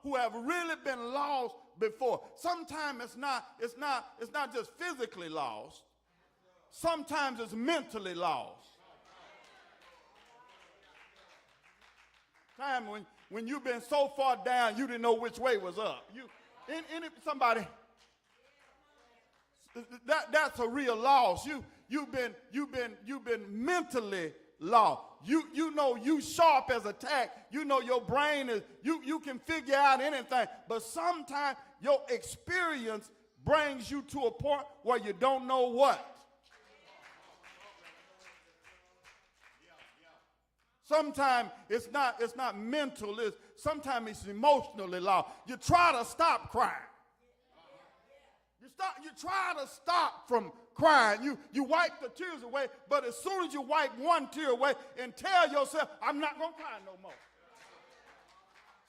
who have really been lost before. Sometimes it's not just physically lost. Sometimes it's mentally lost. Time when you've been so far down you didn't know which way was up. Somebody, that's a real loss. You've been mentally lost. You know you sharp as a tack. You know your brain is, you can figure out anything. But sometimes your experience brings you to a point where you don't know what. Sometimes it's not mental. Sometimes it's emotionally lost. You try to stop crying. You try to stop from crying. You wipe the tears away, but as soon as you wipe one tear away and tell yourself, I'm not going to cry no more,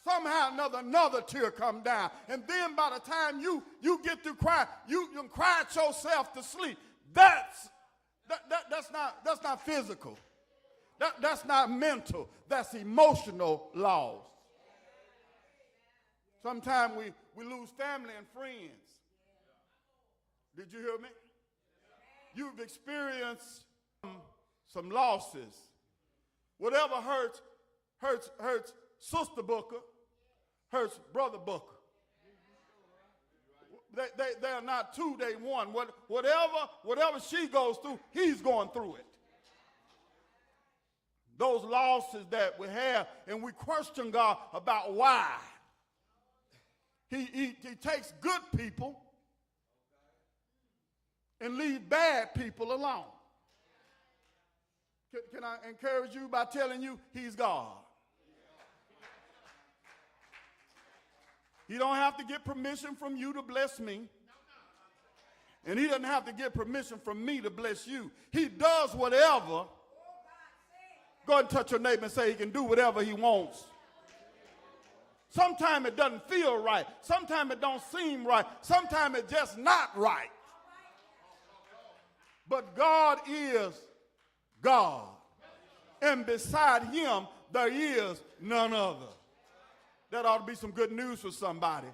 somehow another tear come down. And then by the time you get through crying, you cried yourself to sleep. That's not physical. That's not mental. That's emotional loss. Sometimes we lose family and friends. Did you hear me? You've experienced some losses. Whatever hurts Sister Booker, hurts Brother Booker. They are not two, they one. Whatever she goes through, he's going through it. Those losses that we have, and we question God about why. He takes good people and leave bad people alone. Can I encourage you by telling you he's God? He don't have to get permission from you to bless me. And he doesn't have to get permission from me to bless you. He does whatever. Go ahead and touch your neighbor and say he can do whatever he wants. Sometimes it doesn't feel right. Sometimes it don't seem right. Sometimes it's just not right. But God is God. And beside him, there is none other. That ought to be some good news for somebody.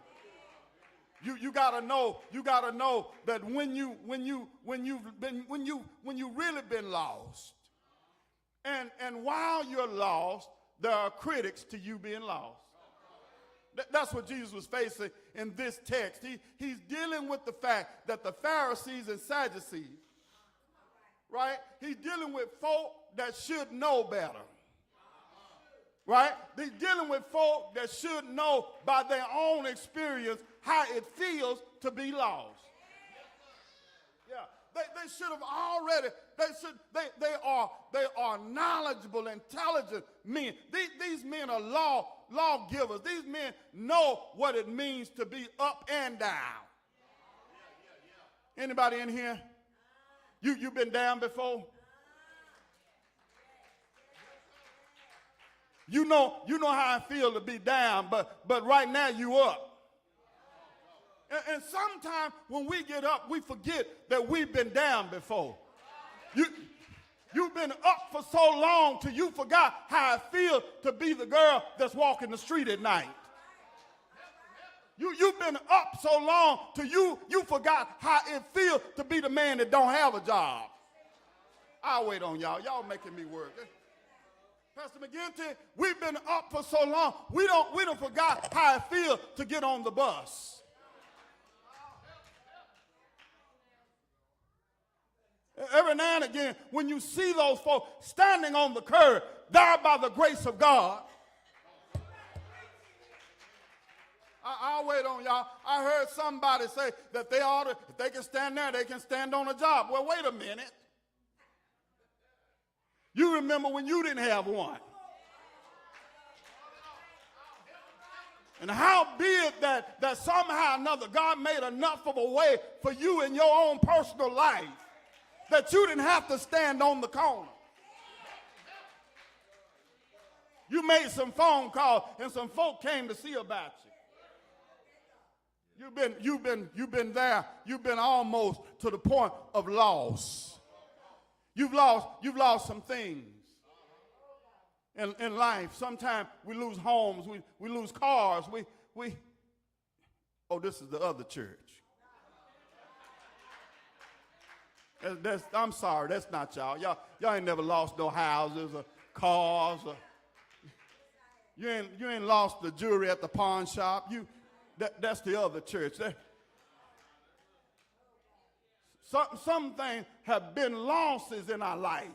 You gotta know that when you really been lost, and while you're lost, there are critics to you being lost. That's what Jesus was facing in this text. He's dealing with the fact that the Pharisees and Sadducees, right? He's dealing with folk that should know better. Right? He's dealing with folk that should know by their own experience how it feels to be lost. Yeah. They should have already, they are knowledgeable, intelligent men. These men are lawgivers. These men know what it means to be up and down. Anybody in here? You've been down before? You know how I feel to be down, but right now you up. And sometimes when we get up, we forget that we've been down before. You've been up for so long till you forgot how it feels to be the girl that's walking the street at night. You've been up so long till you forgot how it feels to be the man that don't have a job. I'll wait on y'all. Y'all making me work. Pastor McGinty, we've been up for so long, we don't forgot how it feels to get on the bus. Every now and again, when you see those folks standing on the curb, there by the grace of God. I'll wait on y'all. I heard somebody say that they ought to, if they can stand there, they can stand on a job. Well, wait a minute. You remember when you didn't have one. And how be it that somehow or another God made enough of a way for you in your own personal life that you didn't have to stand on the corner. You made some phone calls and some folk came to see about you. You've been there. You've been almost to the point of loss. You've lost some things in life. Sometimes we lose homes, we lose cars, oh, this is the other church. I'm sorry, that's not y'all. Y'all ain't never lost no houses or cars. Or, you ain't lost the jewelry at the pawn shop. That's the other church. Some things have been losses in our life.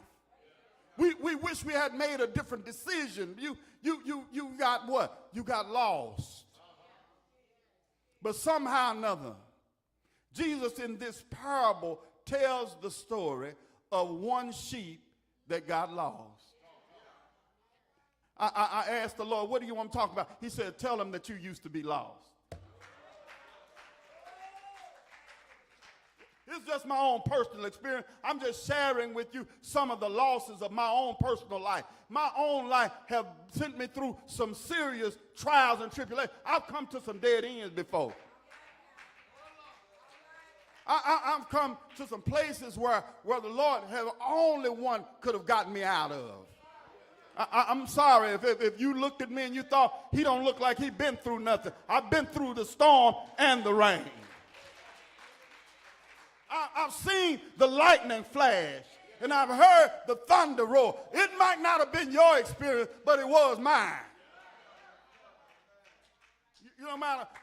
We wish we had made a different decision. You got what? You got lost. But somehow or another, Jesus in this parable tells the story of one sheep that got lost. I asked the Lord, what do you want to talk about? He said, tell them that you used to be lost. It's just my own personal experience. I'm just sharing with you some of the losses of my own personal life. My own life have sent me through some serious trials and tribulations. I've come to some dead ends before. I've come to some places where the Lord have only one could have gotten me out of. I'm sorry if you looked at me and you thought he don't look like he been through nothing. I've been through the storm and the rain. I've seen the lightning flash, and I've heard the thunder roar. It might not have been your experience, but it was mine.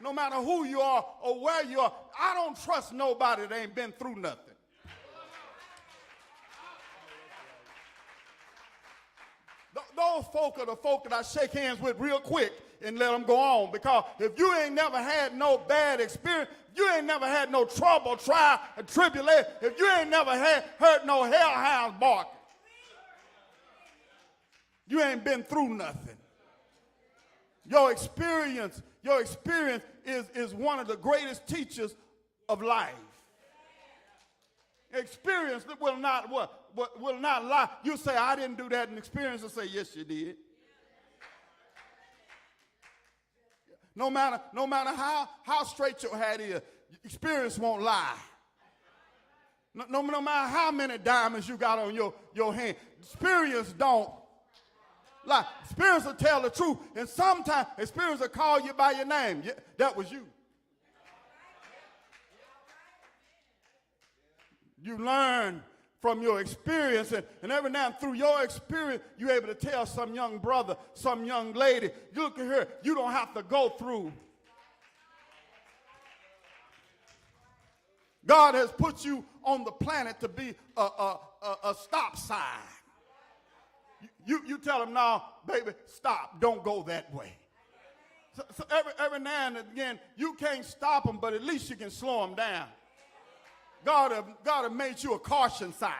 No matter who you are or where you are, I don't trust nobody that ain't been through nothing. Those folk are the folk that I shake hands with real quick and let them go on, because if you ain't never had no bad experience, you ain't never had no trouble, trial, and tribulation, if you ain't never heard no hellhounds barking, you ain't been through nothing. Your experience is one of the greatest teachers of life. Experience will not lie. You say, I didn't do that, and experience will say, yes, you did. No matter how straight your hat is, experience won't lie. No matter how many diamonds you got on your hand, experience don't lie. Experience will tell the truth, and sometimes experience will call you by your name. Yeah, that was you. You learn from your experience, and every now and through your experience, you're able to tell some young brother, some young lady, you look at her, you don't have to go through. God has put you on the planet to be a stop sign. You tell them, no, baby, stop, don't go that way. So every now and again, you can't stop them, but at least you can slow them down. God have made you a caution sign.